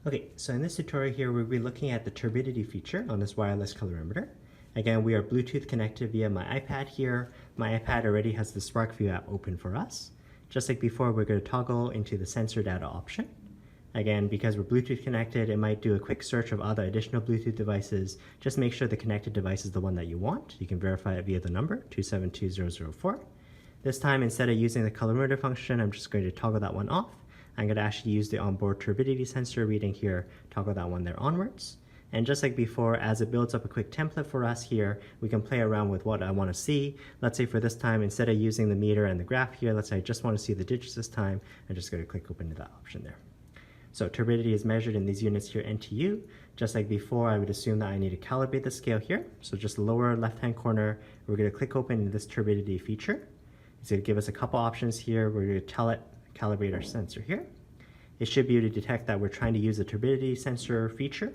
Okay, so in this tutorial here, we'll be looking at the turbidity feature on this wireless calorimeter. Again, we are Bluetooth connected via my iPad here. My iPad already has the SparkView app open for us. Just like before, we're going to toggle into the sensor data option. Again, because we're Bluetooth connected, it might do a quick search of other additional Bluetooth devices. Just make sure the connected device is the one that you want. You can verify it via the number 272004. This time, instead of using the calorimeter function, I'm just going to toggle that one off. I'm going to actually use the onboard turbidity sensor reading here, toggle that one there onwards. And just like before, as it builds up a quick template for us here, we can play around with what I want to see. Let's say for this time, instead of using the meter and the graph here, let's say I just want to see the digits this time. I'm just going to click open to that option there. So turbidity is measured in these units here, NTU. Just like before, I would assume that I need to calibrate the scale here. So just the lower left-hand corner, we're going to click open in this turbidity feature. It's going to give us a couple options here. We're going to tell it calibrate our sensor here. It should be able to detect that we're trying to use the turbidity sensor feature.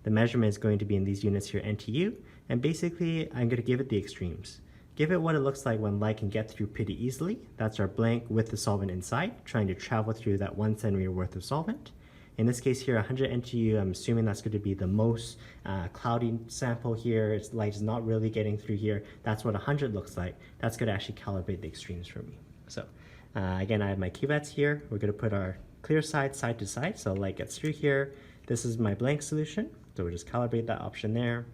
The measurement is going to be in these units here, NTU, and basically I'm going to give it the extremes. Give it what it looks like when light can get through pretty easily. That's our blank with the solvent inside, trying to travel through that 1 centimeter worth of solvent. In this case here, 100 NTU, I'm assuming that's going to be the most cloudy sample here. Light is not really getting through here. That's what 100 looks like. That's going to actually calibrate the extremes for me. So again, I have my cuvettes here. We're going to put our clear side to side, so light gets through here. This is my blank solution, so we'll just calibrate that option there.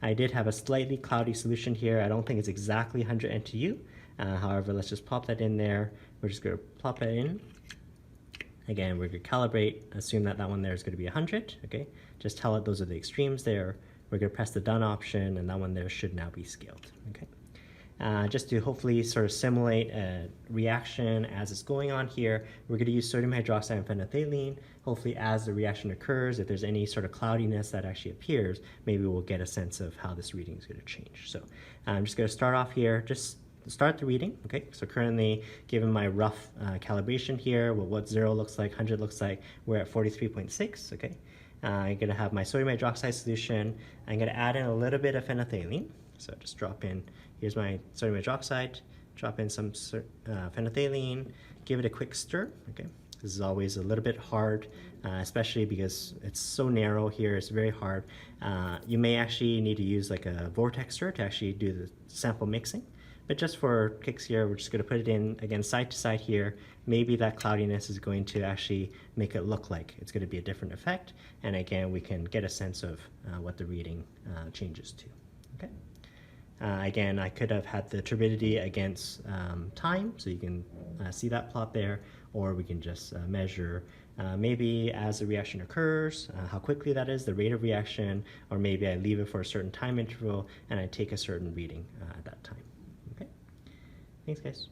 I did have a slightly cloudy solution here. I don't think it's exactly 100 NTU. However, let's just pop that in there. We're just going to plop it in. Again, we're going to calibrate, assume that that one there is going to be 100, okay? Just tell it those are the extremes there. We're going to press the done option, and that one there should now be scaled, okay? Just to hopefully sort of simulate a reaction as it's going on here, we're going to use sodium hydroxide and phenolphthalein. Hopefully as the reaction occurs, if there's any sort of cloudiness that actually appears, maybe we'll get a sense of how this reading is going to change. So I'm just going to start off here, just start the reading, okay? So currently, given my rough calibration here, what 0 looks like, 100 looks like, we're at 43.6, okay? I'm going to have my sodium hydroxide solution. I'm going to add in a little bit of phenolphthalein. So just drop in, here's my sodium hydroxide, drop in some phenolphthalein, give it a quick stir, okay? This is always a little bit hard, especially because it's so narrow here, it's very hard. You may actually need to use like a vortex stir to actually do the sample mixing. But just for kicks here, we're just going to put it in, again, side to side here. Maybe that cloudiness is going to actually make it look like it's going to be a different effect. And again, we can get a sense of what the reading changes to, okay? Again, I could have had the turbidity against time, so you can see that plot there, or we can just measure maybe as the reaction occurs, how quickly that is, the rate of reaction, or maybe I leave it for a certain time interval and I take a certain reading at that time. Okay, thanks guys.